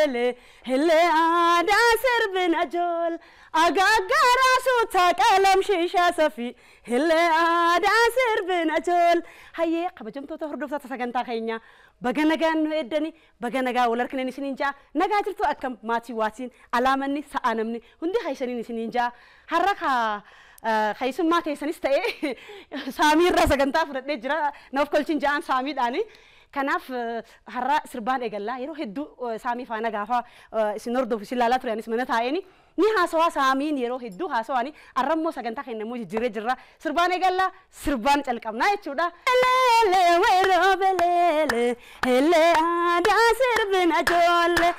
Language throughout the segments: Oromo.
بلي هلي عادا سربنا جول أغاقرا سوتا كلام شيشا سفي هلي عادا سربنا جول هاي قبجمتو تهردو تساقنتا خينيا بغنغان ويدني بغنغا ولركني نسنينجا نغاترتو أكم ماتي واتين علامني سأنمني هندي خيشاني نسنينجا حركا خيسون ما كيسانيس تاي سامي راسا غنتا فرد جرا نوف كلشين جان سامي داني كناف هرا سربان اغلا يرو هدو سامي فانا غافا سينوردو فسيلالا تريانيس منتا عيني ني هاسوا سامين يرو هدو هاسواني ارمو سغنتا خينمو جيري جرا سربان اغلا سربان چلقمنا يچودا ليلي ويرو بليلي هلي ادا سربنا جول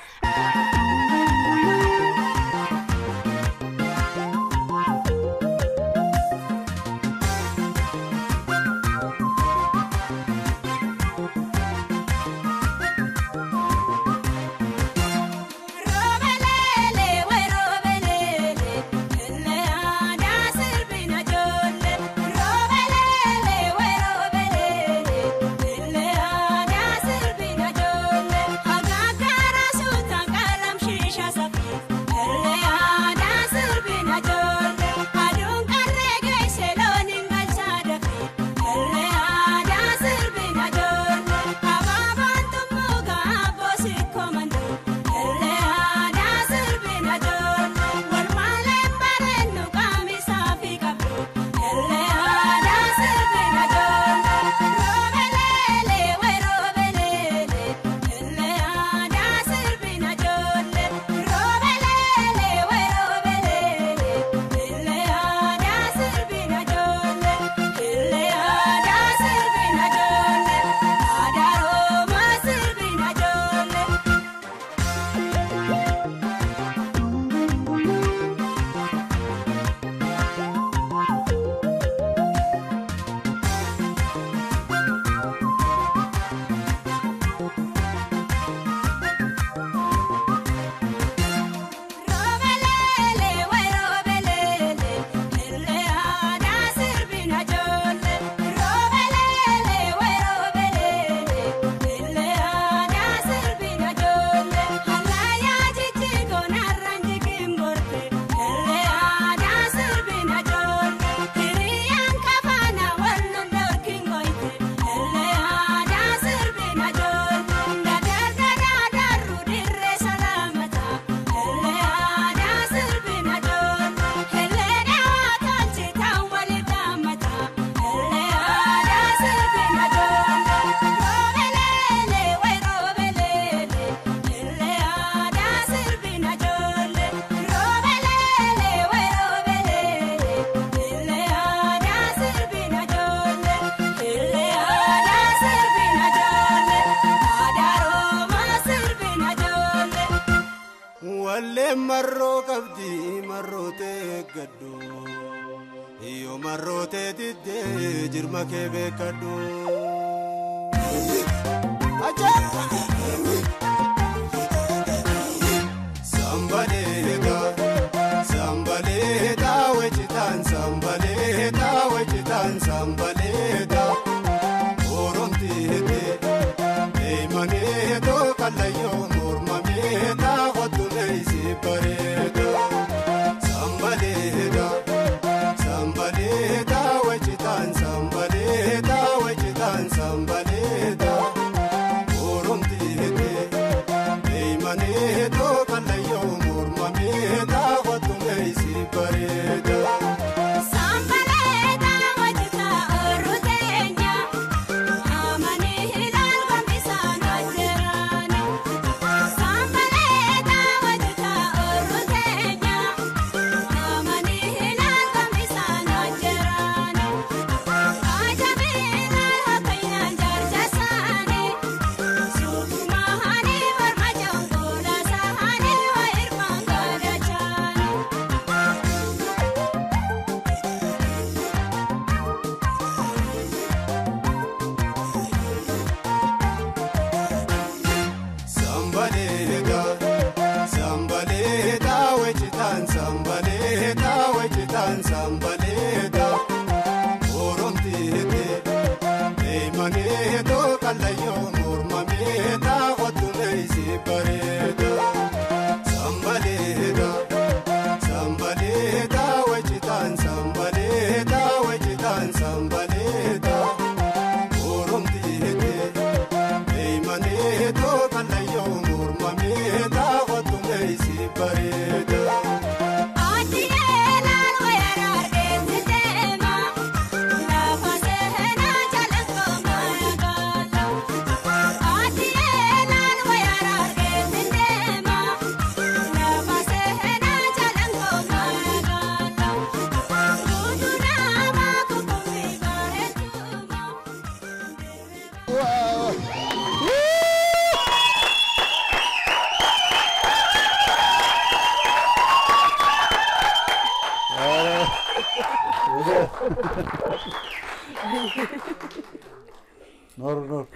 مرو قبدي مرو تقدو يو مرو تدي جرمك بكدو sambaleta wechitan sambaleta orontite eimaneto kalayo normameta qotulesi pareta sambaleta wechitan sambaleta orontite eimaneto kalayo normameta qotulesi pareta sambaleta orontite eimaneto kalayo normameta qotulesi pareta نور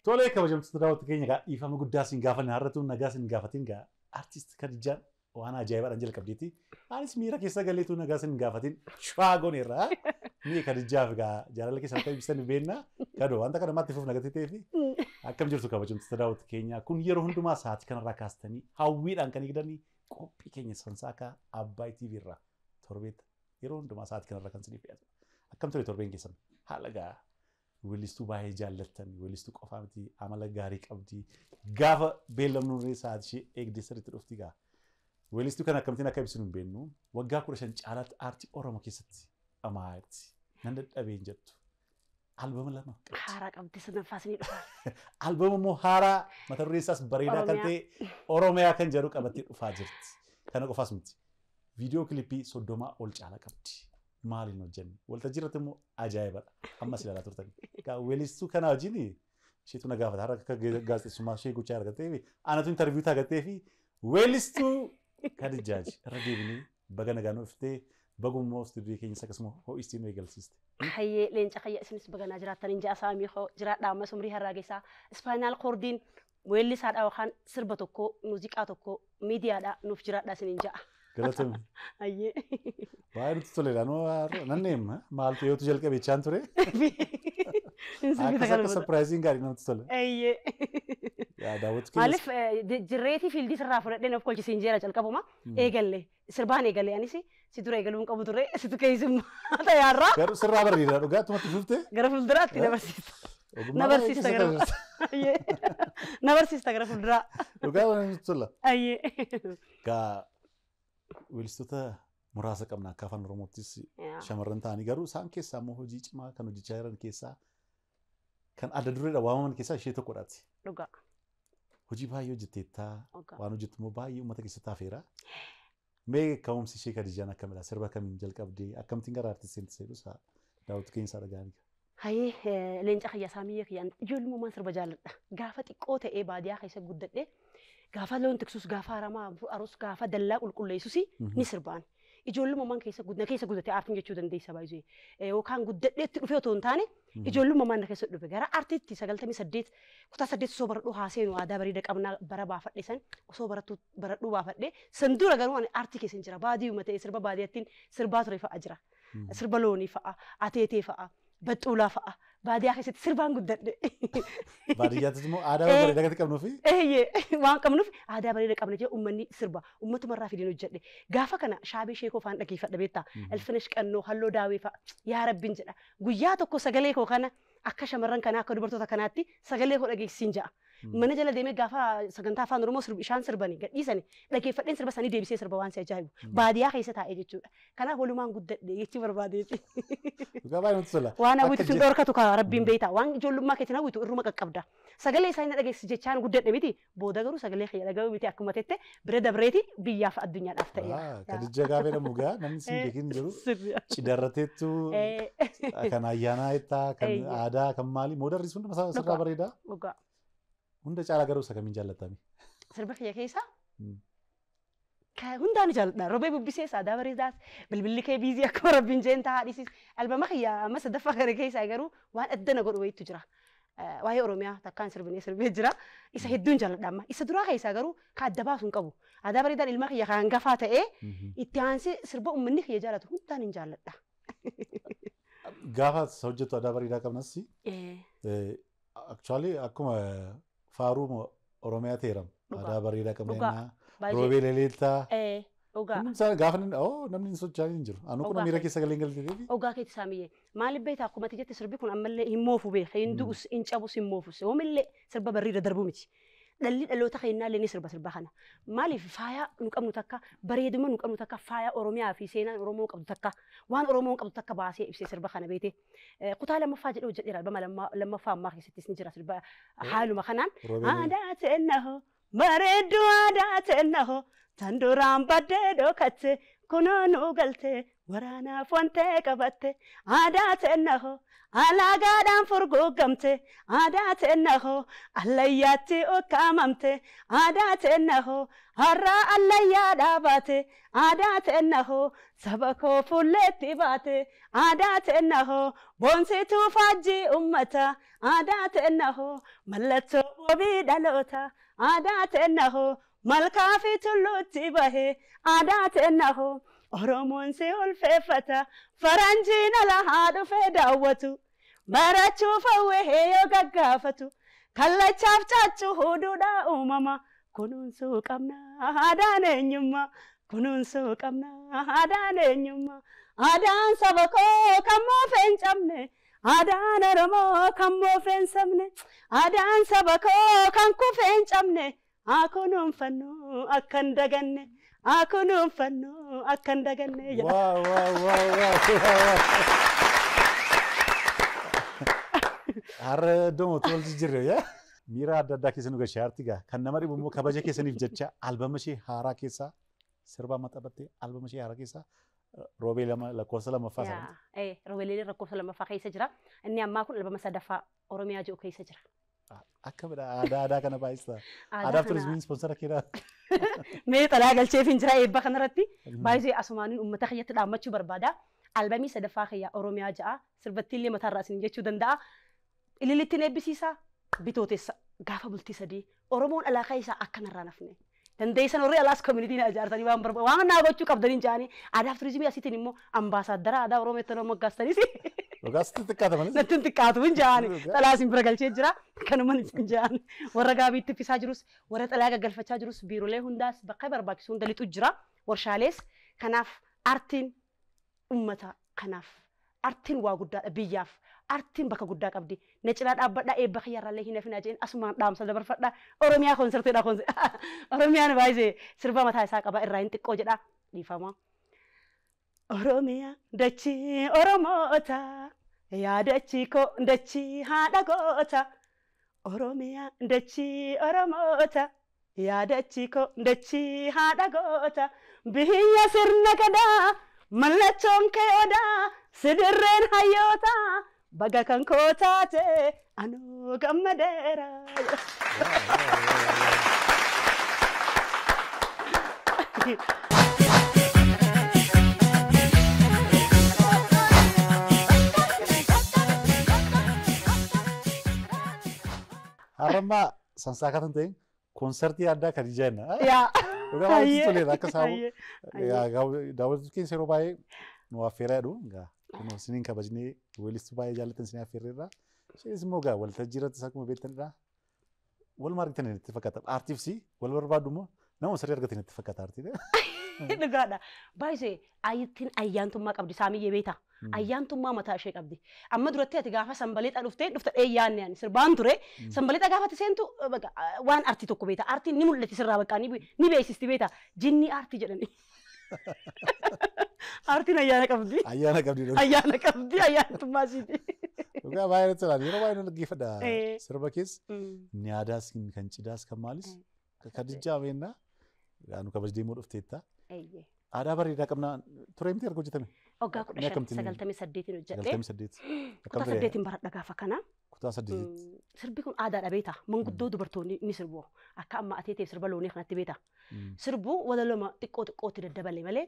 تولي كوجم تداوت كينيا كا يفهم قداسين قافن هرتون نجاسين قافتين كا artist كرجال وانا جايبر انجل كبديتي انس ميرا كيسا قاليتو نجاسين قافتين شواغوني را مي كرجال كا جارل كيسا كاي بيستن بيننا كادو انت كده ما تفهم نجاتي تيفي اكم جرتو كوجم تداوت كينيا كون يرو هندو ما ساعات كان راكاستني هاويل ان كان يقدرني كوبي كينيا سنساكا اباي تي في را توربيت يرو هندو ما ساعات كان راكانسني في اكم تري توربين كيسن حالغا ولستو باهي جالتن ولستو قفامتي عمل غاري قبدي غاف بيلم نوري ساعات شي اك ديسرت دفتيغا ولستو كان كمتنا كبسن بينو وغا كورشن چالات ارتي اورما كيست امايت نند ابين جت البوم لما حارا قبدي سنفاسني دفا البوم مو حارا متريساس بريدا كنتي اوروميا كان جرو قبتي دفا جرت كان قفاسمتي فيديو كليبي سودوما اول چالا قبدي مالي نوجن والتجرتمو عجائب اما سلا ترتني كا ولستو كان اجيني شيتو نغافت حركه غاز سما شي كو چار غتيفي انا تو انترفيو تا غتيفي ولستو كدجاج رديبني بغنغانو فتي بغو موست دي كين سكسمو هو استينو يغلسيست حي لين خيا سنس بغنا جراتن انجا سامي خو جرات دا مسمري هراغيسا اسبانيال قردين ويلي ساد او خان سربتوكو موزيقاتوكو ميديا دا نوف جرات دا سننجا غلطم اي باير توليلانو ننيم مالتي يوتو جلك بيچان توري اكو سربرايزنج غاري نوت تول اي يا داوت كيس الف جريتي فيلدي سرافو دين كولچ سينجيرا جلكبوما ايغل سربان ايغل يعني سي دوري ايغلون قبو دوري سي كيسم تيارا غير سرا بريدا دوغات ما تشوفته غرف الدرات نبرسيستا غرف الدرا دوغات تول اي كا ولستوتا مراسا قمنا كافن روموتيس شمرن تاني غرو سان كيسا مو هوجي چما كانو جيچايرن كيسا كان اددوري دا وامان كيسا شيتو قراتي دوغا هوجي بايو جتيتا وانو جتمو بايو متا كيسا تافيرا مي كوم سي شيكا ديجانا كاملا سربا كامين جل قبدي اكم تينغار ارتيسنت سيروسا داوت كين سارغاني هاي لين خيا سامي يان جول مو من سربا جال غافا تيقوتا اي باديا خيسا غددي غافا لون تكسوس غافا رما اروس غافا دلا قلقليسوسي ني سربان ijoollu maman keessa guddatee aartiin jechuu dandeessa baay'ee yookaan guddadheetti dhufee otoo hin taane ijoollu maman keessa dhufe gara aartiitti 98 kutaa 8 osoo baradhuu haaseenu aadaa bareeda qabnaa bara baafadhe san osoo baradhuu baafadhe san dura garuu ani aartii keessa jira baadiyyuu ta'ee sirba baadiyyaattiin sirbaa ture fa'a jira sirba loonii fa'a ateetee fa'a baxuulaa fa'a baadiyyaa keessatti sirbaan guddadhe baadiyyaattis immoo aadaa bareedaa kan qabnuufi waan qabnuuf aadaa bareeda qabna jee uummanni sirba uummatuma fidin hojjedhe gaafa kana shaabee sheekoo faan dhageeffadha beektaa elfinesh qannoo halloo daawee fa'a yaa rabbiin jedha guyyaa tokko sagalee koo kana akka shamarran kanaa akka dubartoota kanaatti sagalee koo dhageessisin ja'a mana jala deemee gaafa sagantaa afaan oromoo isaan sirbanii gadhiisanii dhageeffadheen sirba sanii deebisee sirba waan si ajaa'ibu baadiyyaa keessa taa'ee jechuudha kanaaf walumaan guddadhe jechuu barbaadeeti waan hawwitu sun dhorkatu ka rabbiin beektaa waan ijoollummaa keetiin hawwitu irruma qaqqabda sagalee isaanii dhageessi jechaan guddadhe miti booda garuu sagalee kiyya dhaga'u miti akkuma tette bira dabreeti biyyaaf addunyaadhaaf ta'e kadijja gaafee namugaa namni siin beekin jiru cidarrateettu kan ayyaanaa ittaa kan aadaa kan maali moodarri sun sirraa bareedaa hunda caalaa garuu isa kamiin jaallatami sirba kiyya keessa hundaan jaalladha roobee bubbisees aadaa bareedaas bilbilli kee biizii akkuma rabbiin jeen taa'aa dhiisis albama kiyya amma sadaffaa kana keessaa garuu waan addana godhu wayiitu jira waa'ee oromiyaa takkaan sirbee jira isa hedduun jaalladha amma isa duraa keessaa garuu ka adda baasuun qabu aadaa bareedaan ilma kiyya kan gafaa ta'ee itti aansee sirba uummanni kiyya jaallatu hundaan hin jaalladha. Gaafa hojjetu aadaa bareedaa qabnas actually akkuma faaruu oromiyaa teeram aadaa bareedaa qabnaa roobee leeltaa ogaa gaafa namni socho'aa hin jiru anu kun miira keessa galeen galtee deebi ogaa keetti saamiyyee maaliif beektaa akkuma jette sirbi kun ammallee hin moofu beeka hin du'us hin cabus hin moofus hoomillee sirba barriira darbu miti dhalli dhaloota keenyaallee ni sirba kana maaliif faaya nu qabnu takka bareeduma nu qabnu takka faaya oromiyaa fi seenaa oromoo qabdu takka waan oromoo qabdu takka baasee ibsee sirba kana beete kutaa lammaffaa jedhee hojjedheera albama lammaffaa ammaa keessattis ni jira sirba haaluma kanaan aadaa ta'ennaho bareedduu aadaa ta'ennaho tan duraan baddee dhokatte kunoonu galte waraanaaf wantee qabatte aadaa teennaho alaagaadhaan furguugamte aadaa teennaho allayyaatti ukkaamamte aadaa teennaho har'aa allayyaa dhaabate aadaa teennaho saba koo fulleetti baate aadaa teennaho boonsituu faajjii ummata aadaa teennaho mallattoo wabii dhaloota aadaa teennaho malkaa fi tulluutti bahe aadaa teennaho Oromoon si ulfeeffata faranjiin ala haa dhufee daawwatu barachuuf hawwee yoo gaggaafatu kallachaaf caachuu huduudhaa uumama kunuunsuu qabna aadaan eenyummaa kunuunsuu qabna aadaan eenyummaa aadaan saba koo kan moofee hin cabne aadaan Oromoo kan moofee hin sabne aadaan saba koo kan kufee hin cabne haa kunuunfannu akka hin daganne haa kunuunfannu akka hin daganne jedha. Har'a domo tolchi jirre yaa. Miira adda addaa keessa nu gashaa artigaa kan nama dhibu immoo kabaja keessaniif jecha albama ishee haaraa keessaa sirba maxxanfattee albama ishee haaraa keessaa roobee lama lakkoofsa lamaffaa sana. Roobee lakkoofsa lamaffaa keessa jira. Inni ammaa kun albama sadaffaa Oromiyaa jiru keessa jira. Akka aadaa kana baay'isa. Aadaa turizimiin ispoonsara keedhaa. Mee xalaa galcheef hin jira eebba kanarratti baay'ee asumaaniin uummata kiyyatti dhaammachuu barbaada. Albamii sadaffaa kiyyaa Oromiyaa ja'a sirbattiillee mataarraa isin jechuu danda'a. Ililittiin eebbisiisaa bitootessa gaafa bultii sadii Oromoon alaaqa isaa akkanarraa nafne. Dandeessan warri alaas koomunitiin ijaartanii waan barbaadu waan naa gochuu qabdaniin jaanii aadaa fi turizimii asiitiin immoo ambaasaaddara aadaa Oromoo itti nama moggaastaniis. Dhugaasti xiqqaata malee. Natti xiqqaatu hin jaanii xalaa isin bira galchee jira kanuman isin jaanii warra gaabiitti fisaa jirus warra xalaa gaggalfachaa jirus biirolee hundaas bakka barbaachisu hunda lixu jira warshaalees kanaaf artiin ummata kanaaf artiin waa guddaadha biyyaaf artiin bakka guddaa qabdi na cinaa dhaabbadhaa eebba kiyyarraallee hin hafinaa jeen asumaan dhaamsa dabarfadhaa Oromiyaa konserteedha Oromiyaan baay'ee sirba mataa isaa qaba irraa hin xiqqoo jedha dhiifama. Oromiyaa dachii Oromoota yaadachi koo dachii haadha goota Oromiyaa dachii Oromoota yaadachi koo dachii haadha goota biyya sirna gadaa mallattoon kee odaa sidirreen hayyoota baga kan koo taate anoo gammadeera. Harma sansaakatan ta'in konsertii addaa kan ijaarna. Yaa. Dhugaa baay'ee toleera akka saabu. Daawwatu keessa yeroo baay'ee nu affeeraa jedhu. Kunoo siniin kabajnee weellistuu baay'ee jaallatan sinii affeerreerra. Isheenis immoo gaa waltajjii irratti akkuma beektanidha. Walumaa argatan itti fakkaata. Aartiifsi wal barbaadu immoo nama sirrii argatan itti fakkaata aartiidha. Dhugaadha. Baay'ee ayyittiin ayyaantummaa qabdi saamiyyee beektaa. Ayyaantummaa mataa ishee qabdi. Amma duratti ati gaafa sanbaleexa dhufte yaanne ani sirbaan ture. Sanbaleexa gaafa seentu waan aartii tokko beektaa. Aartiin ni mul'atti sirraa bakka ni beeksisti beektaa. Jinni aartii jedhani. Aartiin ayyaana qabdi. Ayyaana qabdi. Ayyaana qabdi ayyaantummaa isiiti. Dhugaa baay'ee tolaan yeroo baay'ee dhaggeeffadha. Sirba keessa ni aadaas kan cidaas kan maalis kan dijjaa beennaa nu kabajnee immoo dhufteetta. Aadaa bareedaa qabnaa ture miti erga hojjetame. Waggaa 1998 hojjedhee. 98. Kutaa 8 baradha gaafa kana. Kutaa 8. Sirbi kun aadaadha beektaa. Manguddoo dubartoonni ni sirbu. Akka amma ateeteef sirba loonii kanatti beektaa. Sirbu walaloo xiqqootti daddabale malee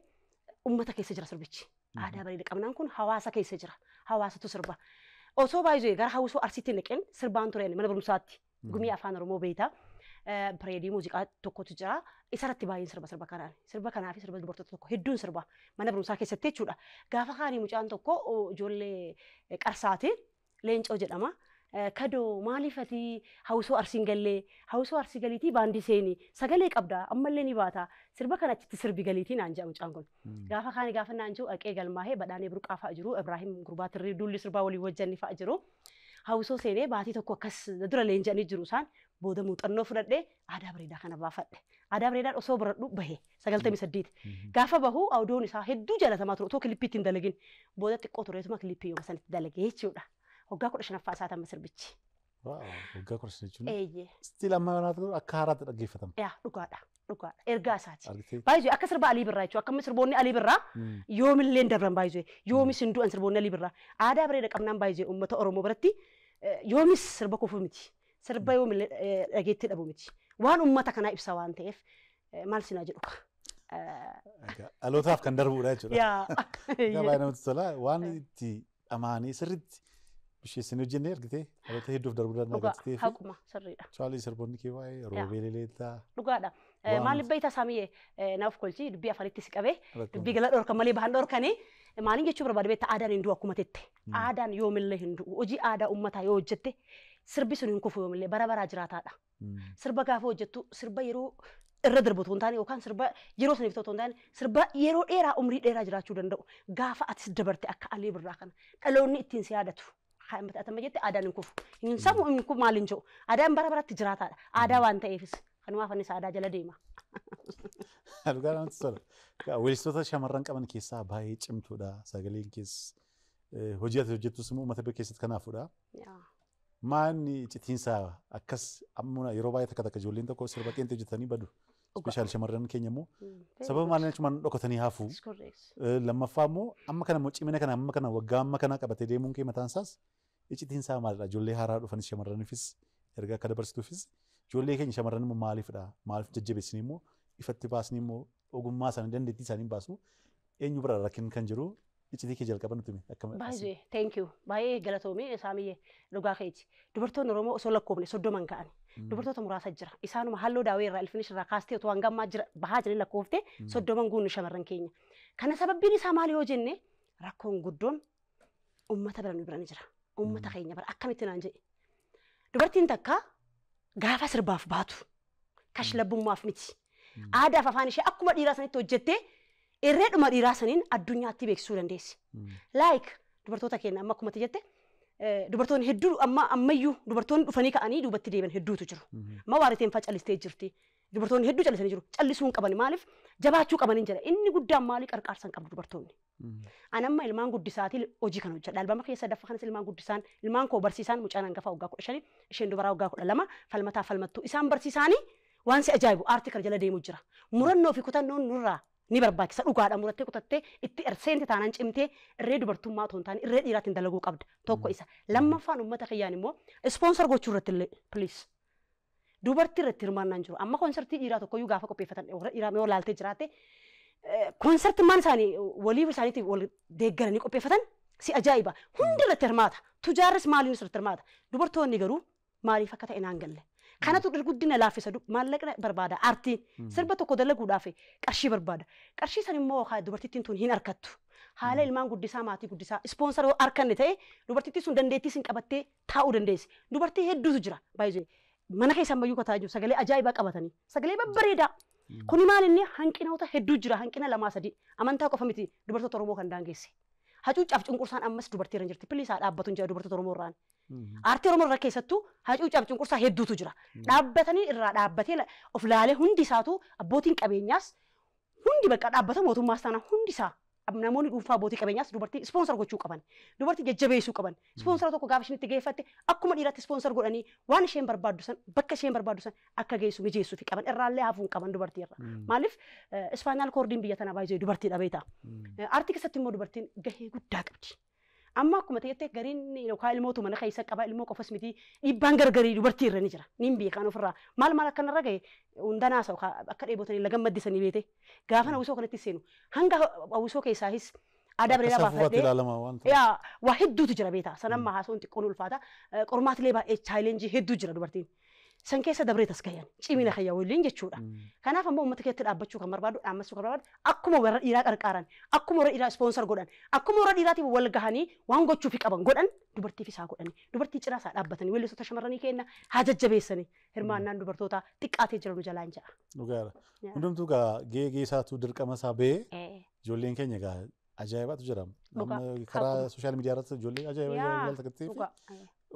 uummata keessa jira sirbichi. Aadaa bareedaa qabnaan kun hawaasa keessa jira. Hawaasatu sirba. Osoo baay'ee gara hawwisoo arsiitti naqeen sirbaan tureen mana barumsaatti. Gumii afaan Oromoo beektaa. Pireedii muuziqaa tokkotu jira. Isarratti baay'een sirba kanaan. Sirba kanaa fi sirba dubartoota tokko hedduun sirba. Mana barumsaa keessatti jechuudha. Gaafa kaanii mucaan tokko ijoollee qarsaati. Leencoo jedhama. Kadoo maaliifati hawwisoo arsiin gallee hawwisoo arsii galiitii baandii seenii sagalee qabda ammallee ni baata. Sirba kana achitti sirbi galiitii naan jedha mucaan kun. Gaafa kaanii gaafa naan jiru aqee galmaahee badhaanee burqaa fa'a jiru. Ibraahim Gurbaatirrii duulli sirbaa walii wajjanni fa'a jiru. Hawwisoo seenee baatii tokko akkas dura leenjanii jiru isaan booda muuxannoo fudhadhee aadaa bareedaa kana baafadhe. Aadaa bareedaa osoo baradhu bahe 98. Gaafa bahu awdoon isaa hedduu jaalatamaa ture otoo kilippii ittiin dalagin. Booda xiqqoo tureetuma kilippii yooma sanitti dalagee jechuudha. Waggaa 15ffaa isaa tamma sirbichi. Waggaa 15 jechuun. Stiil amma yoo naatu akka haaraatti dhaggeeffatama. Yaa dhugaadha. dhugaadha. Ergaa isaati. Argitee? Baay'ee akka sirba Alii Birraa jechuudha. Akka sirboonni Alii Birraa yoomillee darban baay'ee yoomis hin du'an sirboonni Alii Birraa. Aadaa bareeda qabnaan baay'ee uummata Oromoo biratti yoomis sirba kufuu miti. Sirba yoomillee dhageetti dhabu miti. Waan uummata kanaa ibsa waan ta'eef maal sinaa jedhu ka. Dhalootaaf kan darbuudha jechuudha. Yaa. Gabaa namatti tola. Waan itti amaanii sirriitti bisheessanii hojjennee argitee dhaloota hedduuf darbuu danda'a gazetee fi haquma sirriidha. Chaalii sirboonni kee waa'ee roobee leeltaa. Dhugaadha. Maaliif beektaa saamiyee naaf kolchi dubbii afanitti si qabee dubbii gala dhorkan malee bahan dhorkanii maaliin jechuu barbaade beektaa aadaan hin du'u akkuma tette. Aadaan yoomillee hin du'u. Hojii aadaa uummataa yoo hojjette sirbi sun hin kufu yoomillee bara baraa jiraataadha. Sirba gaafa hojjettu sirba yeroo irra darbatu hin taane yookaan sirba yeroo saniif ta'u hin taane sirba yeroo dheeraa umrii dheeraa jiraachuu danda'u. Gaafa atis dabarte akka Alii Birraa kana dhaloonni ittiin si yaadatu. Atama jette aadaan hin kufu. Hin samu hin kufu maaliin jedhu. Aadaan bara baratti jiraataadha. Aadaa waan ta'eefis kanumaaf anis aadaa jala deema. Dhugaa namatti tola. Weellistoota shamarran qaban keessaa baay'ee cimtuudha. Sagaleen keessa hojii ati hojjettus immoo uummata bira keessatti kanaafudha. Maanni citiinsaa akkas ammuna yeroo baay'ee takka ijoolleen tokko sirba qeenxee hojjetanii badu. Ispeeshaal shamarran keenya immoo sababa maaliin achumaan dhokatanii hafuu. Lammaffaa immoo amma kana immoo cimina kana amma kana waggaa amma kana qabatee deemuun kee mataan isaas citiinsaa maalidha? Ijoollee haaraa dhufanis shamarraniifis erga akka dabarsituufis ijoollee keenya shamarran immoo maaliifidha? Maaliif jajjabeessanii immoo ifatti baasanii immoo ogummaa isaanii dandeettii isaanii baasu eenyu bira rakkin kan jiru iccitii kee jalqaban nuti akkama. Baay'ee thank you. Baay'ee galatoomii saamiyyee dhugaa keeti. Dubartoonni Oromoo osoo lakkoofne soddoman ka'ani. Dubartoota muraasa jira. Isaanuma halluu daawwee irraa ilfinis irraa kaastee otoo hangammaa jira bahaa jiran lakkoofte soddoman guunnu shamarran keenya. Kana sababbiin isaa maali yoo jenne rakkoon guddoon uummata bira nu bira ni jira. Uummata keenya bara akkamitti naan jedhe. Dubartiin takka gaafa sirbaaf baatu kashlabbummaaf miti. Aadaaf afaan ishee akkuma dhiiraa sanitti hojjettee irreedhuma dhiiraa saniin addunyaatti beeksisuu dandeessi. Like dubartoota keenya amma akkuma jette dubartoonni hedduu ammayyuu dubartoonni dhufanii ka'anii duubatti deeban hedduutu jiru. Amma waariteen facalistee jirti. Dubartoonni hedduu callisanii jiru. Callisuu hin qaban maaliif jabaachuu qabaniin jira. Inni guddaan maali qarqaarsan qabdu dubartoonni. Anamma ilmaan guddisaatii hojii kan hojjedha. Albama keessa daffa kanas ilmaan guddisaan ilmaan koo barsiisaan mucaan hangafa waggaa 15 isheen dubaraa waggaa 12 falmataa falmattuu isaan barsiisaanii waan si ajaa'ibu aartii kana jala deemu jira. Murannoo fi kutannoon nurraa ni barbaachisa dhugaadha murattee kutattee itti erseenti taanaan cimtee irree dubartummaa otoo hin taane irree dhiiraatiin dalaguu qabda tokko isa. Lammaffaan uummata kiyyaan immoo ispoonsar gochuu irratti illee please. Dubartii irratti hirmaannaan jiru. Amma konsertii dhiiraa tokkoyyuu gaafa qopheeffatan dhiiraa yoo laaltee jiraatte konsertii maan isaanii walii isaaniitiin wal deeggaranii qopheeffatan si ajaa'iba. Hundi irratti hirmaata. Tujaarris maaliin irratti hirmaata. Dubartoonni garuu maaliif akka ta'e naan galle. Kanatu guddina laaffisa maallaqa barbaada aartiin sirba tokko dalaguudhaaf qarshii barbaada. Qarshii san immoo dubartittiin tun hin harkattu. Haala ilmaan guddisaa maatii guddisaa ispoonsar yoo harkanne ta'e dubartittiin sun dandeettii sin qabattee taa'uu dandeessi. Dubartii hedduutu jira baay'ee. Mana keessa ammayyuu kataa jiru sagalee ajaa'ibaa qabatanii sagalee babbareedaa. Kuni maal inni hanqinoota hedduu jira hanqina 2-3 amantaa qofa miti dubartoota Oromoo kan daangeesse. Hacuucaaf cunqursaan ammas dubartii irra jirti piliisaa dhaabbatu jira dubartoota Oromoo irraan. Aartii Oromoo irra keessattuu hacuucaaf cunqursaa hedduutu jira. Dhaabbatanii irraa dhaabbatee of laalee hundi isaatu abbootiin qabeenyaas hundi bakka dhaabbata mootummaas taana hundi isaa namoonni dhuunfaa abbootii qabeenyaas dubartii ispoonsar gochuu qaban. Dubartii jajjabeessuu qaban. Ispoonsara tokko gaafa isheen itti geeffatte akkuma dhiiraatti ispoonsar godhanii waan isheen barbaaddu san bakka isheen barbaaddu san akka geessu mijeessuufi qaban irraallee hafuun qaban dubartii irra. Maaliif ispaanaal koordiin biyya tanaa baay'ee dubartii dhabeeta. Aartii keessatti immoo dubartiin gahee guddaa qabdi. Amma akkuma ta'etti gariin yookaan ilmootu mana keessa qaba ilmoo qofas miti dhiibbaan gargarii dubartii irra ni jira. Nin beekan ofirraa maal akkanarra gahe hundanaa isa akka dheebotanii laga maddisanii beete gaafa hawwisoo kanatti seenu hanga hawwisoo keessaahis aadaa bareedaa baafadhee waa hedduutu jira beeta sanamma haasoon xiqqoon ulfaata qormaatilee baay'ee chaalenjii hedduu jira dubartiin. San keessa dabree tasgayan cimina kayya waliin jechuudha. Kanaaf ammoo uummata keessatti dhaabbachuu kan barbaadu dhaammachuu kan barbaadu akkuma warra dhiiraa qarqaaran akkuma warra dhiiraa ispoonsar godhan akkuma warra dhiiraatiif wal gahanii waan gochuufi qaban godhan dubartiif isaa godhani dubartii cinaa isaa dhaabbatanii weellistoota shamarranii kenna haa jajjabeessanii hirmaannaan dubartoota xiqqaatee jiran jalaan jedha. Dhugaadha. Hundumtuu gaa geegee isaatu dirqama isaa ba'ee ijoolleen keenya gaa ajaa'ibaatu jira. Karaa sooshaal miidiyaa irratti ijoollee ajaa'ibaa takkattii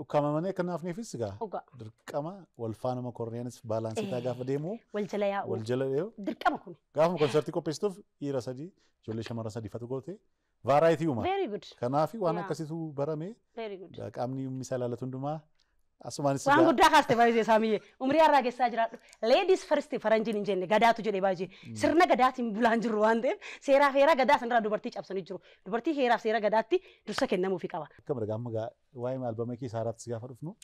ukkamamanii akka naafneefis gaa dirqama wal faana makorneenis baalaansitaa gaafa deemu wal jala yaa'u wal jala yaa'u dirqama kun gaafa konsertii qopheessituuf dhiira 3 ijoollee shamarran 3 fatu goote vaaraayitii uuma. Kanaaf waan akkasiitu barame qaamni misaa ilaalatu hundumaa Asumaanis waan guddaa kaaste baay'ee saamiyyee umrii har'aa keessaa jiraadhu ladies first faranjiin hin jenne gadaatu jedhee baay'ee sirna gadaatiin bulaan jirru waan ta'eef seeraa fi heeraa gadaa sanarraa dubartii cabsanii jiru dubartii heeraa fi seera gadaatti dursa kennamuufi qaba. Akka mara gaamma waa'ee albama keessaa haaraatti gaafa dhufnu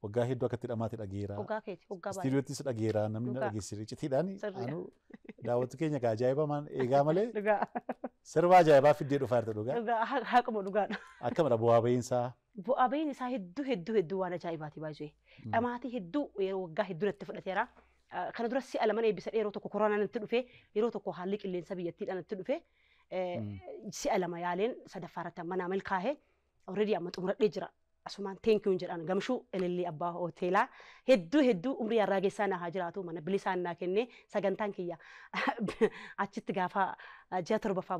waggaa hedduu akkatti dhamaate dhageera. Waggaa keeti waggaa baay'ee. Istiidiyoottis dhageera namni na dhageessire citiidhaan anu daawwattu keenya kaa ajaa'iba maan eegaa malee sirba ajaa'ibaa fiddee dhufaa jirta dhugaa. Dhugaa haquma dhugaadha. Akka mara bu'aa ba'iinsaa. Bu'aa ba'iin isaa hedduu waan ajaa'ibaati baay'ee. Dhamaatii hedduu yeroo waggaa hedduu natti fudhateera. Kana dura si'a lama eebbisa yeroo tokko koronaan natti dhufee yeroo tokko haalli qilleensa biyyattiidhaan natti dhufee si'a lama yaaleen sadaffaa irratti amma naa milkaa'ee already amma xumuradhee jira. Asumaan teenkiyuun jedhaan gamshuu elellee abbaa hoteelaa hedduu umrii har'aa keessaa naa haa jiraatu mana bilisaan naa kennee sagantaan kiyya achitti gaafa ji'a torbaffaa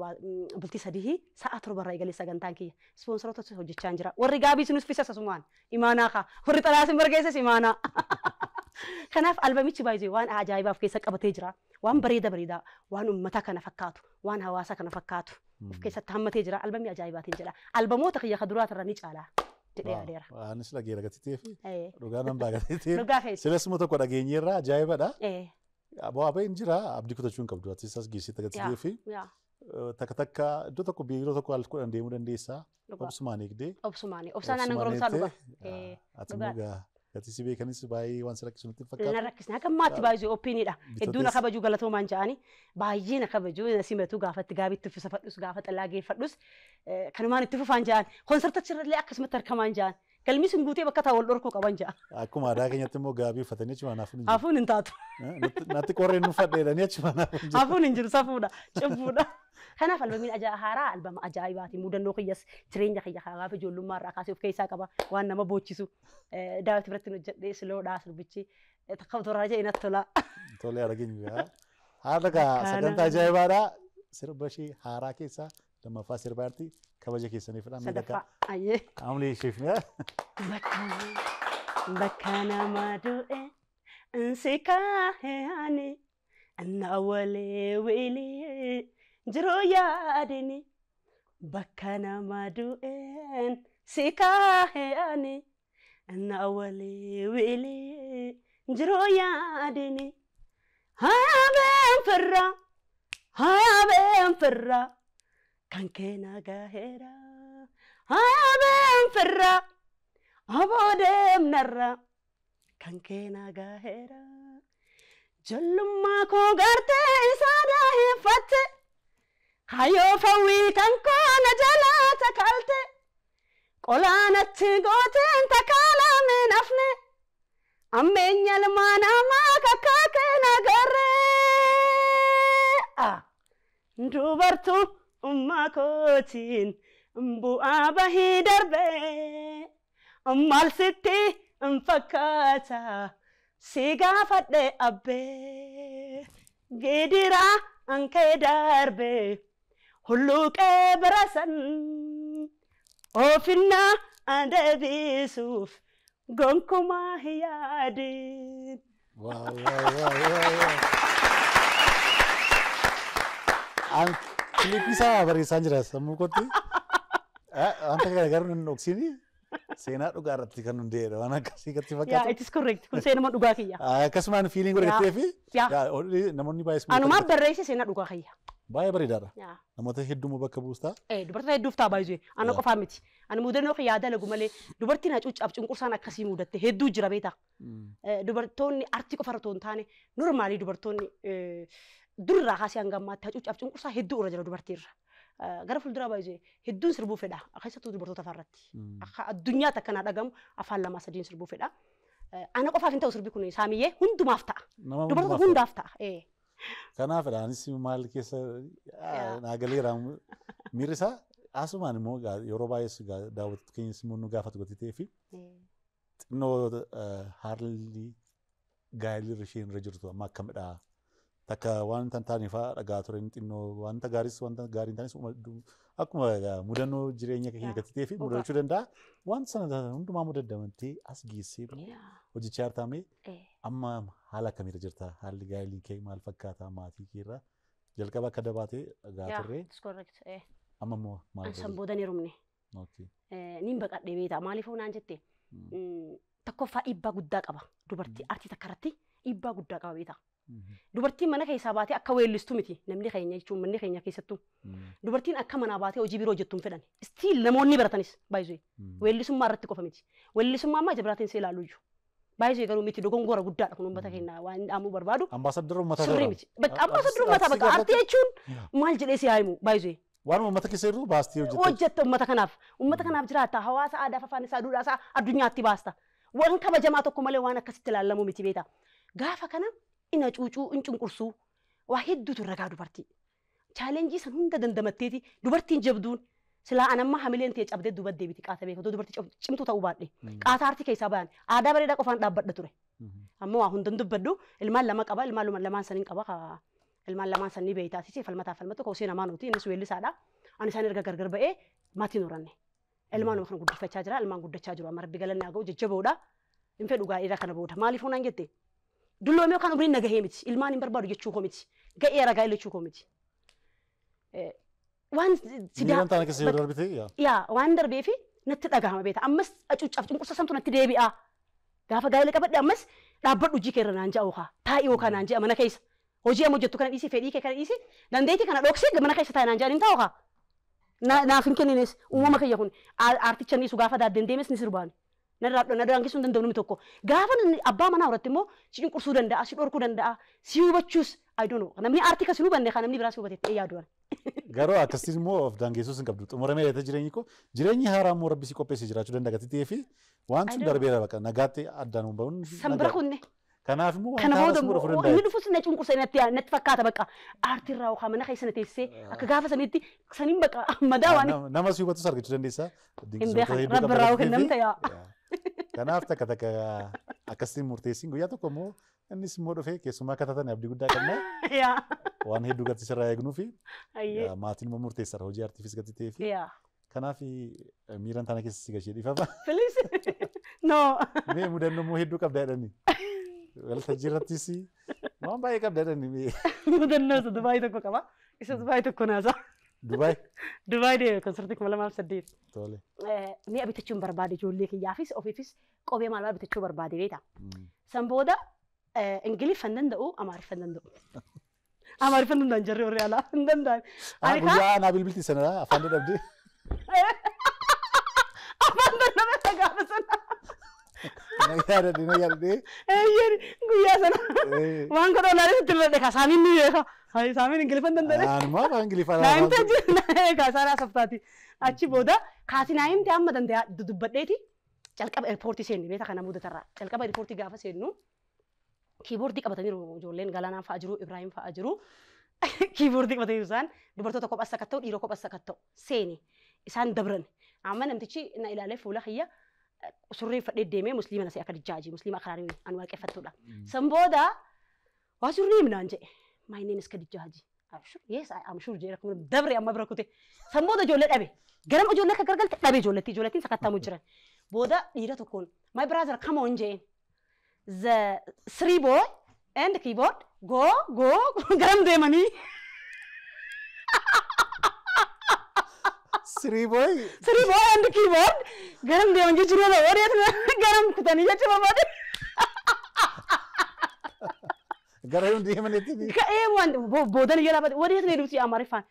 bultii sadii sa'a torbarraa eegalee sagantaan kiyya ispoonsoroota hojjechaa jira warri gaabii sinus fisas asumaan imaanaa kaa warri xalaasin bargeesses imaanaa. Kanaaf albamichi baay'ee waan ajaa'ibaaf keessa qabatee jira waan bareedaa waan uummata kana fakkaatu waan hawaasa kana fakkaatu of keessatti hammatee jira albamii ajaa'ibaatiin jedha albamoota kiyya kaduraatirra ni caala. Anis dhageera gatitee fi dhugaa nan baagatee silas immoo tokko dhageenyeerraa ajaa'ibadha. Bu'aa ba'iin jira abdii kutachuu hin qabdu atis as geessite gatitee fi takka iddoo tokko biiroo tokko al kudhan deemuu dandeessaa obsumaan eegdee. Obsaan aannan goromsaa dhuga. Ati immoo gatii beekanis baay'ee waan si rakkisu nutti fakkaata. Na rakkisne akka ammaatti baay'ee oppiinidha. Hedduu na kabaju galatoomaan ja'anii baay'ee na kabaju simatu gaafatti gaabitti uffisa fadhus gaafa xallaa geeffadhus kanumaan itti fufaan ja'an konsertachi irrallee akkasumatti harkamaan ja'an galmi sun guutee bakka taa'u wal dhorkuu qaban ja'a. Akkuma aadaa keenyatti immoo gaabii uffatanii achumaan hafuun hin jiru. Hafuun hin taatu. Natti qorreen nu fadheedhanii achumaan hafuun hin jiru. Hafuun hin jiru safuudha cibbuudha. Kanaaf albamiin haaraa albama ajaa'ibaati mudannoo kiyyas jireenya kiyya gaafa ijoollummaa irraa kaasee of keessaa qaba waan nama boochisu daawwiti biratti hojjedhee siloodhaa sirbichi takka toraa jedhee natti tola. Tolee arginu haala sagantaa ajaa'ibaadhaa sirba ishee haaraa keessaa lammaffaa sirbaarti kabaja keessaniifidha. Sadaffaa ayyee. Amlee isheefne. Bakka nama du'e insi kaahee ani anna walee wiilee. Jiruu yaadini bakka nama du'een si kaahee ani na walee wiilee jiruu yaadini haabeen firra kan keena gaheera haabeen firra aboodeem narra kan keena gaheera jollummaa koo gartee isaa daaheffatte. Hayo fawwii kan koona jalaa takalte qolaanatti gooteen takaalameen afne ammeenya ilmaan namaa kakkaakeen agarree dubartuu ummaa kootiin bu'aa bahii darbee maal sitti hin fakkaata si gaafadhe abbee gidiraa ankee darbee. Hulluqee birasan ofinna adeebisuuf gonkumaa yaadin. Kilipii isaa bareessaan jira sammuu kootti. Wanta gargaaru hin dhoksini. Seenaa dhugaa irratti kan hundeedha waan akkasii gatti fakkaatu. Yaa it is correct kun seenuma dhugaa kiyya. Akkasumaan fiiliin godhatee fi namoonni baay'ee. Anumaa barreesse seenaa dhugaa kiyya. Baay'ee bareedaadha. Namoota hedduu bakka buustaa. Dubartoota hedduuf ta'a baay'ee. Ana qofaa miti. Ani mudannoo kiyyaa dalagu malee dubartiin hacuucaaf cunqursaan akkasii mudatte hedduu jira beektaa. Dubartoonni artii qofa irra hin taane normaalii dubartoonni durirraa kaasee hanga ammaatti hacuucaaf cunqursaa hedduu irra jira dubartiirra. Gara fuulduraa baay'ee hedduun sirbuu fedha. Keessattuu dubartoota afaarratti. Akka addunyaatti akkanaa dhagamu afaan lama sadiin sirbuu fedha. Ana qofaaf hin ta'u sirbi kun saamiyyee hundumaaf ta'a. Dubartoota hundaaf ta'a. Kanaafidha anis maal keessa naagaleera miirri isaa asumaan immoo yeroo baay'ee daawwattoota keenyas immoo nu gaafatu gatitee fi xinnoo haalli gaa'elli isheen irra jirtu amma akkamidha takka waan tan taaniifaa dhagaa ture xinnoo wanta gaariis wanta gaarii hin taanis akkuma mudannoo jireenya keenya gatitee fi mudachuu danda'a wanta sana hundumaa mudadamantee as geessee hojjechaa jirtaame amma haala akkamiirra jirta haalli gaa'elii kee maal fakkaata maatii keerra jalqaba akka dabaatee dhagaa turre amma immoo maal san booda ni rumne niin baqadhee beeta maaliif naan jette tokkoffaa dhiibbaa guddaa qaba dubartii artii takka irratti dhiibbaa guddaa qaba beektaa. Dubartiin mana keessaa baatee akka weellistu miti namni keenya jechuun manni keenya keessattuu. Dubartiin akka manaa baatee hojii biroo hojjettu hin fedhan. Stiil namoonni baratanis baay'ee weellisummaa irratti qofa miti. Weellisummaa ammaa jabiraatiin see ilaaluu jiru. Baay'ee garuu miti dogongora guddaadha kun uummata keenya waan dhaamuu barbaadu. Ambaasaddarri uummataa sirrii miti. Bakka ambaasaddarri uummataa bakka artii jechuun maal jedhee si haayimu baay'ee. Waan uummata keessa jiru baastii hojjetta uummata kanaaf jiraata hawaasa aadaa afaan isaa duudhaa isaa addunyaatti baasta. Waan kabajamaa tokko malee waan akkasitti ilaalamu miti beektaa. Gaafa kana ina cuucuu in cunqursuu waa hedduutu ragaa dubartii. Chaalenjii san hunda dandamatteeti dubartiin jabduun silaa anamma hamileen ta'e cabdee duuba deebiti qaata beekatu dubartii cimtuu ta'uu baadhe. Qaata artii keessaa bayan aadaa bareedaa qofaan dhaabbadha ture. Amma waa hundan dubbadhu ilmaan lama qaba ilmaan lamaan saniin qaba ilmaan lamaan sanii beektaa sisi falmataa falmatu koo seen amaanuuti innis weellisaadha. Ani isaan erga gargar ba'ee maatiin horanne. Ilmaan kan guddifachaa jira ilmaan guddachaa jiru amma rabbi galanni haa ga'u jajjaboodha. Hin fedhu gaa'eedha kana booda maaliif honaan jette? Dulloomee yookaan umriin nagahee miti ilmaan hin barbaadu jechuu koo miti ga'ee ragaa jechuu koo miti. Waan Miiraan taana keessa yoo darbite yaa waan darbee fi natti dhagahama beektaa ammas acuucaaf cunqursa samtu natti deebi'a. Gaafa gaa'ela qabadhe ammas dhaabbadhu hojii keerra naan ja'a ookaa taa'ii yookaan naan ja'a mana keessa hojii amma hojjettu kana dhiisi fedhii kee kana dhiisi dandeetii kana dhoksii mana keessa taa'e naan ja'a hin taa'u kaa. Naaf hin kennines uumama kiyya kun articha niisu gaafa daaddeen deemes ni sirbaani. Nadaraan keessuun danda'u namni tokko gaafa abbaa manaa irratti immoo si cunqursuu danda'a si dhorkuu danda'a si hubachuus namni artii kan si hubanne kan namni biraa si hubatetti yaadu. Garuu akkasiin immoo of daangeessuus hin qabdu xumuramee dheeta jireenyi koo jireenyi haaraa immoo rabbi si qopheessee jiraachuu danda'a gatii fi waan sun darbeera baqa nagaatti addaan hunbaa'uun. Sanbira kunne. Kanaaf immoo kana booda inni dhufus na cunqursa natti fakkaata baqa aartii irraa yookaan mana keessa na teessee akka gaafa sanitti saniin baqa madaa waan. Nama si hubatus argachuu dandeessaa. Rabbi irraa yookaan namta yaa. Kanaaf takka akkasiin murteessiin guyyaa tokko immoo innis immoo dhufee keessumaa akka taatan abdii guddaa qabna. Waan hedduu gati sirraa eegnuu fi maatiin immoo murteessaadha hojii artiifis gati ta'ee fi kanaaf miiraan taana keessa si gashee dhiifama. Filiis no. Mee mudannoo immoo hedduu qabdaa jedhani. Waltajjii irrattis waan baay'ee qabdaa jedhani. Mudannoo isa Dubaayii tokko qaba. Isa Dubaayii tokko naasa. Dubaayii deeme konsartii 2008. Tole. Mi'a bitachuun barbaade ijoollee kiyyaafis ofiifis qobee maal bitachuu barbaade beektaa. San booda Ingiliffaan danda'u Amaariffaan danda'u. Amaariffaan danda'an jarri warri alaa hin danda'an. Guyyaa anaa bilbilti sanadha afaan dadhabdee. Afaan dadhabee gaafa sana. Na yaadadhee. Guyyaa sana waan godhaa laalee itti irra dheekaa saamiin ni beeka. Saamiin Ingiliffaan danda'e. Anuma afaan Ingiliffaan. Naayimta jiru kaasaadhaa saftaati. Achi booda kaasi naayimti amma danda'a dubbadheeti calqaba eerpoortii seenni beektaa kana mudatarraa calqaba eerpoortii gaafa seennu. Kiiboordii qabataniiru ijoolleen Galaanaan fa'aa jiru Ibraahim fa'aa jiru. Kiiboordii qabataniiru isaan dubartoota kophaas akka ta'u dhiirota kophaas akka ta'u seeni isaan dabran. Amma namtichi na ilaalee fuula kiyya surree fadhee deemee musliima na akka dijjaaji musliima akaraarii anu waaqeffattuudha. San booda waa surree minaan jedhe my name is Kadijjaaji. Yes I'm sure jedhe kun dabre amma bira kute. San booda ijoollee dhabe. Garam ijoollee akka gargalte dhabe ijoollettiin sakattamu jiran. Booda dhiira tokkoon my brother come on jeen. The 3 boy and the keyboard go garam deemanii. 3 boy and the keyboard garam deeman jechuudha warreetu garam kutanii jechuudha baade. Garam deemanitti. Ka'ee waan boodan yaalaa baade warreetu deemuuti Amaariffaan.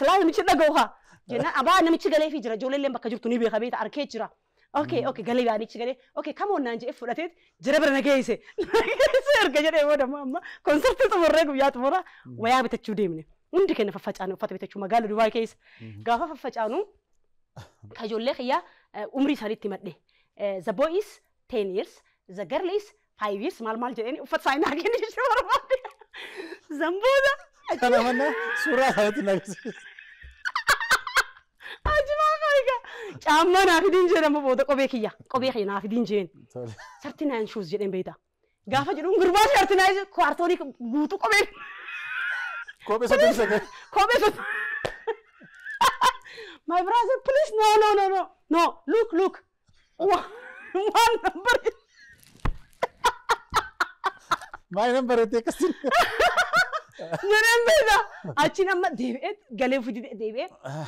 Silaa namichi dhaga'uha. Jennaan abaa namichi galee fi jira ijoolleen bakka jirtu ni beeka beektaa arkee jira. Okay, galee baanichi galee. Okay, come on naan jedhee fudhatee jira bira nageesse. Erga jedhee booda amma konsartii xumurree guyyaa xumura wayaa bitachuu deemne. Hundi keenya faffacaanu uffata bitachuu magaala Dubaay keessa. Gaafa faffacaanu ka ijoollee kiyyaa umrii isaaniitti madde. The boy is 10 years, the girl is 5 years maal jedhanii uffata isaanii naa kennisu barbaade. Zambooda. Kana manna suuraa isaaniitti nageesse. Caammaa naaf idiin jedhamu booda qobee kiyya naaf idiin jeen. Sartinaan shoes jedheen beektaa. Gaafa jedhuun gurbaa sartinaan kwartoonii guutuu qobee. Kophee soddoma sagal. Kophee soddoma. My brother please no look. One number. My number itti akkasiin. Jedheen beektaa. Achiin amma deebi'ee galee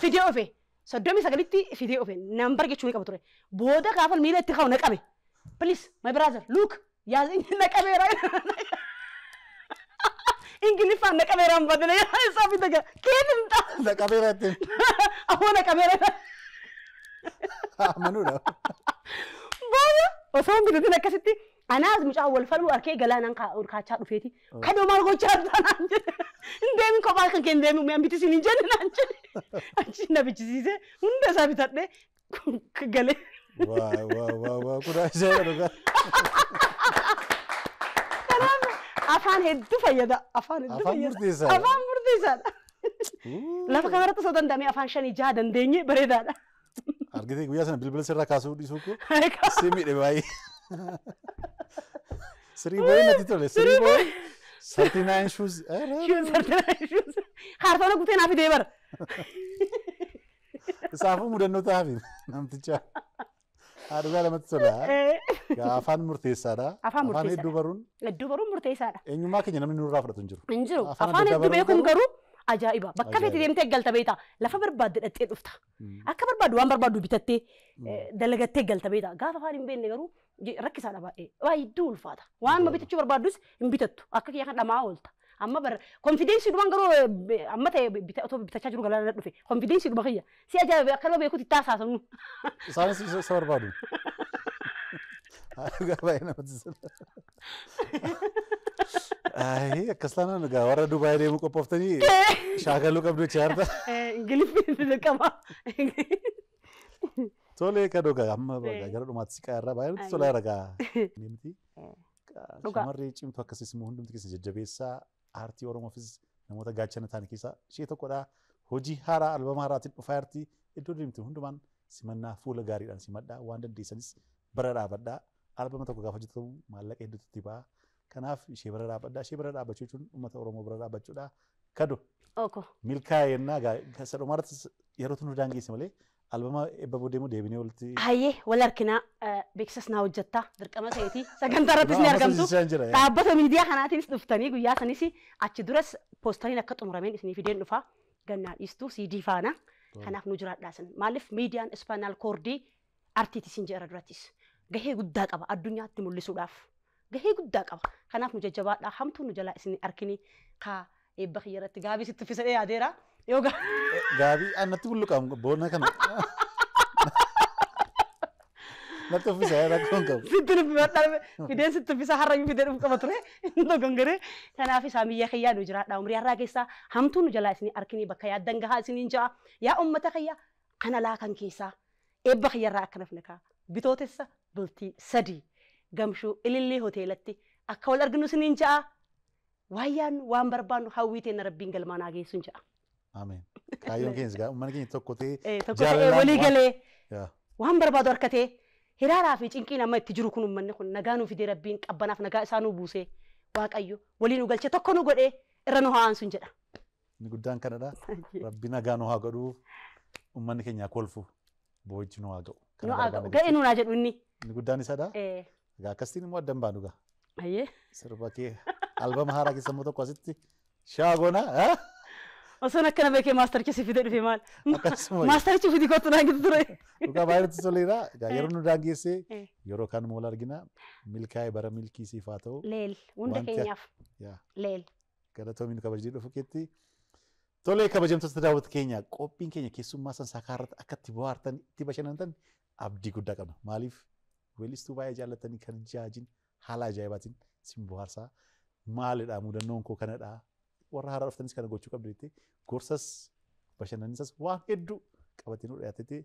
fidee ofee. Soddomii sagalitti fidee ofee nambar jechuun qabu ture. Booda gaafa miila itti kaa'u na qabe. Please, my brother, look. Yaa na kamera. Ingiliffaan na kameraan badale isaa bitaga. Keetin ta. Na kameraatti. Afoo na kamera. Amanuudha. Booda osoo biditin akkasitti anaas mucaa wal falmu arkee galaanaan kaachaa dhufeeti. Kadoo maal gochaa jirtan jedhe. Indeemi kophaa kan kee indeemi mi'aan biti isin hin jenne naan jedhe. Achi na bichisiisee hunda isaa bitadhee galee. Waa kudaa ishee dhugaa. Kanaaf afaan hedduu fayyada. Afaan hedduu fayyada. Afaan murteessaadha. Lafa kanarratti osoo danda'amee afaan 5-6 dandeenye bareedaadha. Argitee guyyaa sana bilbila sirraa kaasuu dhiisuu koo si miidhe baay'ee. Sirii boo'ee natti tole. Sirii boo'ee 39 shoes. 39 shoes. Kaartoona kutee naaf hidhee bara. Isaafuu mudannoo ta'aafi namticha. Haadhugaa lamatti tola. Afaan murteessaadha. Afaan hedduu baruun. Hedduu baruun murteessaadha. Eenyummaa keenya namni nurraa fudhatu hin jiru. Hin jiru. Afaan hedduu beekuun garuu ajaa'iba. Bakka feeti deemtee galta beektaa. Lafa barbaadde dhattee dhufta. Akka barbaaddu waan barbaaddu bitattee dalagattee galta beektaa. Gaafa afaan hin beekne garuu rakkisaadha baay'ee. Hedduu ulfaata. Waan bitachuu barbaaddus hin bitattu. Akka kiyya kan dhamaa oolta. Amma bara konfidensi dhumaan garuu amma ta'e otoo bitachaa jiru galaana dhufe konfidensi dhuma kiyya. Si ajaa'iba akka nama beekuutti taasaasamu. Isaanis isa barbaadu. Haadhugaa baay'ee namatti tola. Akkas taanaan egaa warra Dubaay deemuu qophooftanii shaakaluu qabdu jecha harta. Ingiliffii dirqama. Tolee kadoo gaa amma gara dhumaatti siqaa irraa baay'ee nutti tolaa irra gaa. Miti shamarree cimtu akkasiis immoo hundumti keessa jajjabeessaa aartii Oromoofis namoota gaachana ta'an keessaa ishee tokkodha. Hojii haaraa albama haaraatiin dhufaa aartii iddoo deemtu hundumaan simannaa fuula gaariidhaan simadhaa waan dandeessanis bara dhaabadhaa. Albama tokko gaafa hojjetamu maallaqa hedduutu itti ba'a. Kanaaf ishee bira dhaabadhaa. Ishee bira dhaabbachuu jechuun uummata Oromoo bira dhaabbachuudha. Kado. Milkaa'ee yennaa isa dhumaarratti yeroo nu daangeesse malee albama eebba booddee deebinee walitti. Hayyee wal harkinaa beeksisas naa hojjettaa dirqama ta'eeti sagantaa irrattis ni argamtu. Dhaabbata miidiyaa kanaatiinis dhuftanii guyyaa sanis achi duras poostariin akka xumurameen isinii fideen dhufaa gannaa dhiistuu CD faana. Kanaaf nu jiraadhaasan. Maaliif miidiyaan ispaanaal koordii artiitis hin jedha durattis gahee guddaa qaba addunyaatti mul'isuudhaaf. Gahee guddaa qaba. Kanaaf nu jajjabaadhaa hamtuu nu jalaa isin arkini kaa eebba kiyya irratti gaabii sitti uffisee yaadeera. Yoo gaabii annatti bulluqaam boona kana. Natti uffisa rakkoon qabu. Sitti uffisa fideen sitti uffisa harrayyuu fideen qaba ture. Inni gongaree kanaaf isaa biyya kiyyaa nu jiraadhaa umrii har'aa keessaa hamtuu nu jalaa isin arkini bakka yaaddan gahaa isiniin ja'a. Yaa uummata kiyya kana laakan keessaa eebba kiyya irraa akkana fina kaa bitootessa bultii 3. Gamshuu ilillee hoteelatti akka wal arginu isiniin ja'a. Waan barbaannu hawwiiteen rabbiin galmaan haa geessuun ja'a. Ameen. Kaayyoon keenya uummanni keenya tokko ta'ee walii galee waan barbaadu harkatee hiraaraa fi cinqiin amma itti jiru kun uummanni kun nagaa nuu fidee rabbiin qabbanaaf nagaa isaa nuu buusee Waaqayyo walii nu galchee tokko nu godhee irra nu haa aansuun jedha. Inni guddaan kanadha. Rabbi nagaa nu haa godhuu uummanni keenya kolfu boo'ichi nu haa ga'u. Ga'ee nu naa jedhu inni. Inni guddaan isadha. Egaa akkasiin immoo addan baanu gaa. Ayyee. Sirba kee albama haaraa keessa immoo tokko asitti shaagoonaa. Osoo akkana beekee maastarchii fidee dhufe maal? Maastarchii fidii kottu naa gitu ture. Dhugaa baay'eetti toleera. Yeroo nu daangeessee yeroo kan mool argina milkaa'ee bara milkii siif haa ta'u. Leel hunda keenyaaf. Leel. Galatoomi nu kabajnee dhufu keetti. Tolee kabajamtoota daawwatu keenya qophiin keenya keessummaa sansakaa irratti akka itti bohaartan itti bashannantan abdii guddaa qabna. Maaliif weellistuu baay'ee jaallatanii kan jaajin haala ajaa'ibaatiin sin bohaarsaa maalidha mudannoon koo kanadha. Warra haaraa dhuftanis kana gochuu qabdu jettee gorsas bashannaniisas waan hedduu qabatee nu dhiyaatetti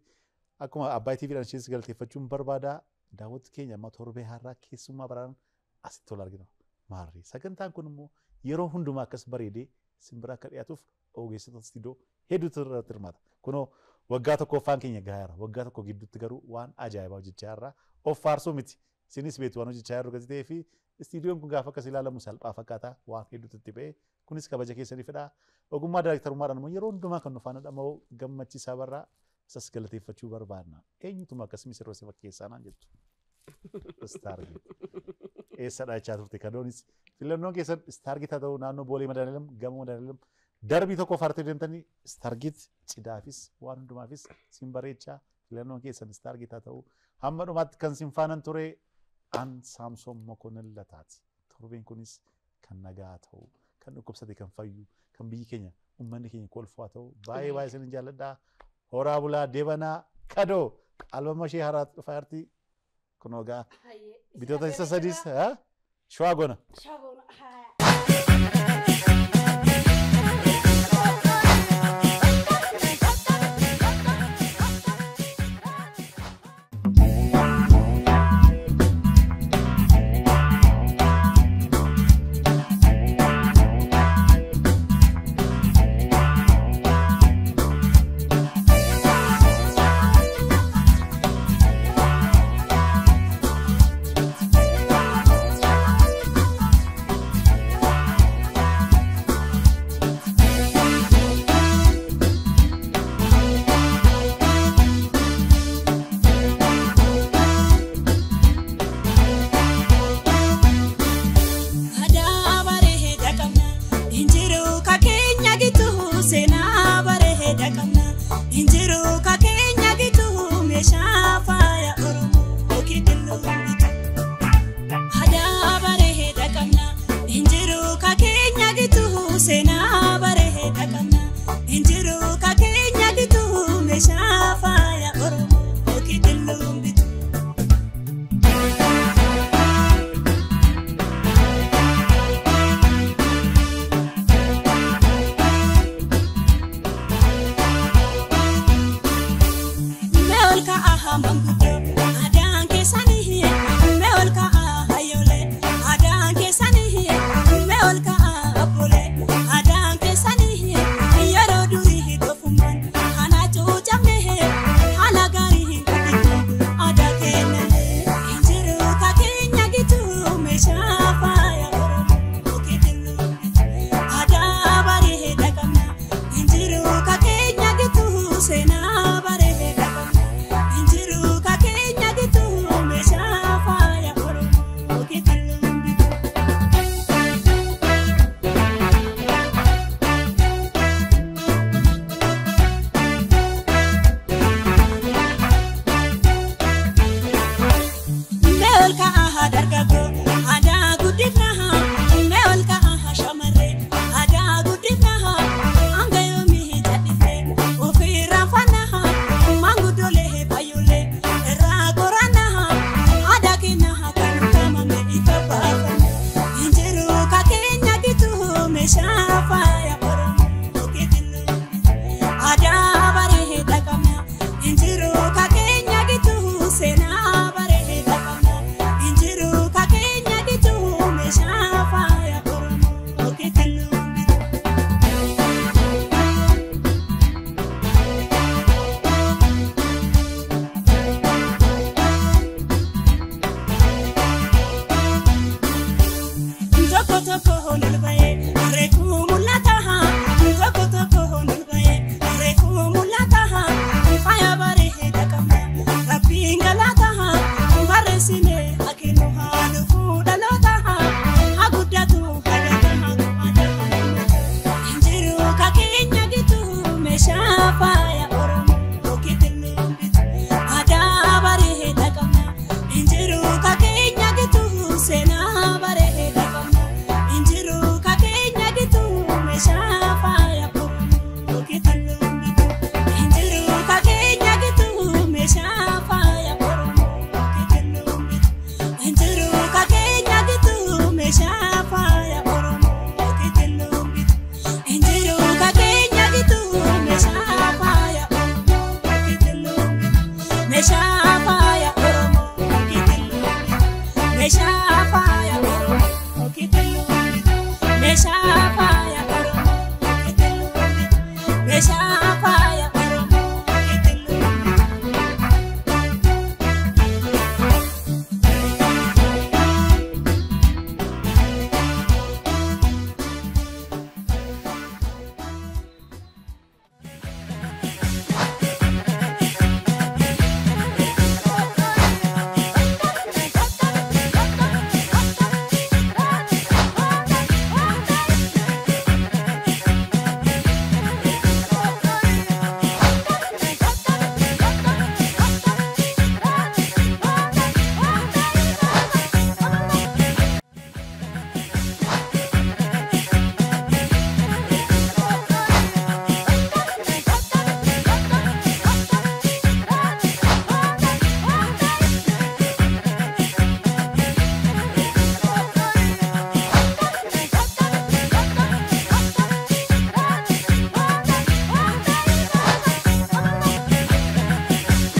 akkuma Abbaay TVdhaan ishees galateeffachuun barbaada. Daawwattu keenya amma torbee haaraa keessummaa baraan asitti tol argina. Maarree sagantaan kun immoo yeroo hundumaa akkas bareedee simbira akka dhiyaatuuf ogeessota istiidoo hedduutu irratti hirmaata. Kunoo waggaa tokkoffaan keenya gahaara. Waggaa tokko gidduutti garuu waan ajaa'ibaa hojjechaa irraa of faarsuu miti. Sinis beektu waan hojjechaa jiru gatii ta'ee fi istiidiyoon kun gaafa akkas ilaalamu salphaa fakkaata waan hedduutti itti ba'ee kunis kabaja keessaniifidha. Ogummaa daayirektarummaadhaan immoo yeroo hundumaa kan nufaanadha moo gammachiisaa barraa isas galateeffachuu barbaadna. Eenyutuma akkasii misirroo si fakkeessaa naan jettu. Istaargit. Eessadha jechaa turte kadoonis filannoon keessan istaargit haa ta'u naannoo boolee madaalalam gamoo madaalalam darbii tokko fartee deemtanii istaargit cidaafis waan hundumaafis sin bareechaa filannoon keessan istaargit haa ta'u hamma dhumaatti kan sin faanan ture an Saamsoon Mokonnin Lataati. Torbeen kunis kan nagaa ta'u, kan dhukkubsate kan fayyu, kan biyyi keenya uummanni keenya kolfaa ta'u baay'ee baay'ee isin jaalladha. Horaa bulaa deebanaa kadoo albama ishee haaraa dhufaa jirti. Kunoo gaa bitoota isa sadis shawaa gona. Melka aha mangudo